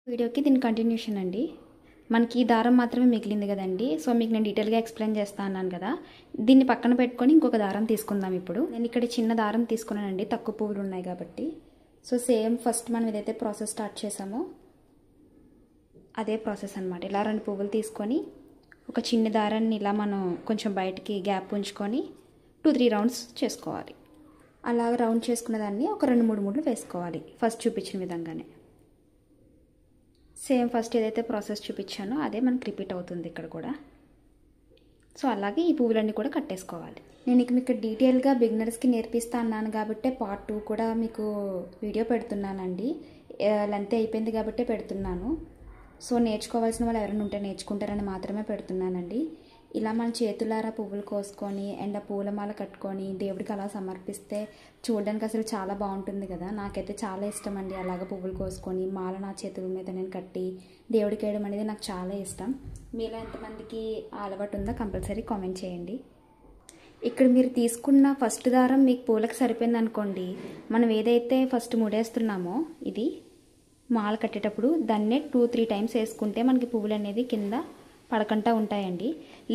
వీడియోకి దీని కంటిన్యూషన్ అండి. మనకి ఈ దారం మాత్రమే మిగిలింది కదండి. సో మీకు నేను డీటెయిల్గా ఎక్స్ప్లెయిన్ చేస్తా అన్నాను కదా, దీన్ని పక్కన పెట్టుకొని ఇంకొక దారం తీసుకుందాం. ఇప్పుడు నేను ఇక్కడ చిన్న దారం తీసుకున్నానండి, తక్కువ పువ్వులు ఉన్నాయి కాబట్టి. సో సేమ్ ఫస్ట్ మనం ఏదైతే ప్రాసెస్ స్టార్ట్ చేసామో అదే ప్రాసెస్ అనమాట. ఇలా 2 పువ్వులు తీసుకొని ఒక చిన్న దారాన్ని ఇలా మనం కొంచెం బయటికి గ్యాప్ ఉంచుకొని 2-3 రౌండ్స్ చేసుకోవాలి. అలా రౌండ్ చేసుకున్న దాన్ని ఒక 2-3 ముళ్ళు వేసుకోవాలి, ఫస్ట్ చూపించిన విధంగానే. సేమ్ ఫస్ట్ ఏదైతే ప్రాసెస్ చూపించానో అదే మనకి రిపీట్ అవుతుంది ఇక్కడ కూడా. సో అలాగే ఈ పువ్వులన్నీ కూడా కట్టేసుకోవాలి. నేను ఇక మీకు డీటెయిల్గా బిగినర్స్కి నేర్పిస్తా అన్నాను కాబట్టి పార్ట్ 2 కూడా మీకు వీడియో పెడుతున్నానండి. లెంత్ అయిపోయింది కాబట్టి పెడుతున్నాను. సో నేర్చుకోవాల్సిన వాళ్ళు ఎవరైనా ఉంటే నేర్చుకుంటారని మాత్రమే పెడుతున్నానండి. ఇలా మన చేతులారా పువ్వులు కోసుకొని అండ్ ఆ పూలమాల కట్టుకొని దేవుడికి అలా సమర్పిస్తే చూడడానికి అసలు చాలా బాగుంటుంది కదా. నాకైతే చాలా ఇష్టం అండి అలాగ పువ్వులు కోసుకొని మాల నా చేతుల మీద నేను కట్టి దేవుడికి వేయడం అనేది నాకు చాలా ఇష్టం. మీలో ఎంతమందికి అలవాటు ఉందో కంపల్సరీ కామెంట్ చేయండి. ఇక్కడ మీరు తీసుకున్న ఫస్ట్ దారం మీకు పూలకు సరిపోయింది అనుకోండి, మనం ఏదైతే ఫస్ట్ ముడేస్తున్నామో ఇది మాల కట్టేటప్పుడు దాన్నే 2-3 టైమ్స్ వేసుకుంటే మనకి పువ్వులు అనేది కింద పడకుండా ఉంటాయండి.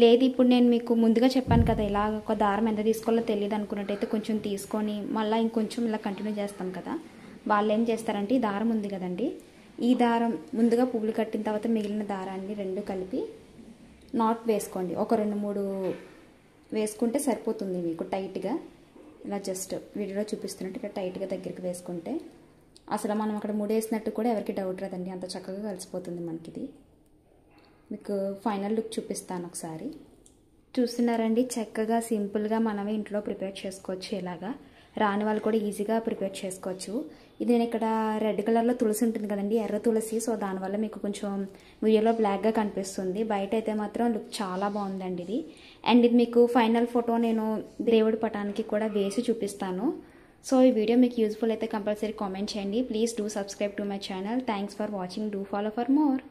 లేదు ఇప్పుడు నేను మీకు ముందుగా చెప్పాను కదా, ఇలా ఒక దారం ఎంత తీసుకోవాలో తెలియదు అనుకున్నట్టయితే కొంచెం తీసుకొని మళ్ళీ ఇంకొంచెం ఇలా కంటిన్యూ చేస్తాం కదా, వాళ్ళు ఏం చేస్తారంటే ఈ దారం ఉంది కదండి, ఈ దారం ముందుగా పువ్వులు కట్టిన తర్వాత మిగిలిన దారాన్ని 2 కలిపి నాట్ వేసుకోండి. ఒక 2-3 వేసుకుంటే సరిపోతుంది మీకు టైట్గా. ఇలా జస్ట్ వీడియోలో చూపిస్తున్నట్టు ఇక్కడ టైట్గా దగ్గరికి వేసుకుంటే అసలు మనం అక్కడ ముడేసినట్టు కూడా ఎవరికి డౌట్ రాదండి, అంత చక్కగా కలిసిపోతుంది మనకిది. మీకు ఫైనల్ లుక్ చూపిస్తాను ఒకసారి. చూస్తున్నారండి, చక్కగా సింపుల్గా మనమే ఇంట్లో ప్రిపేర్ చేసుకోవచ్చు. ఇలాగా రాని వాళ్ళు కూడా ఈజీగా ప్రిపేర్ చేసుకోవచ్చు. ఇది నేను ఇక్కడ రెడ్ కలర్లో తులసి ఉంటుంది కదండి, ఎర్ర తులసి. సో దానివల్ల మీకు కొంచెం వీడియోలో బ్లాక్గా కనిపిస్తుంది, బయట అయితే మాత్రం లుక్ చాలా బాగుందండి ఇది. అండ్ ఇది మీకు ఫైనల్ ఫోటో నేను దేవుడి పటానికి కూడా వేసి చూపిస్తాను. సో ఈ వీడియో మీకు యూజ్ఫుల్ అయితే కంపల్సరీ కామెంట్ చేయండి. Please do subscribe to my channel. Thanks for watching. Do follow for more.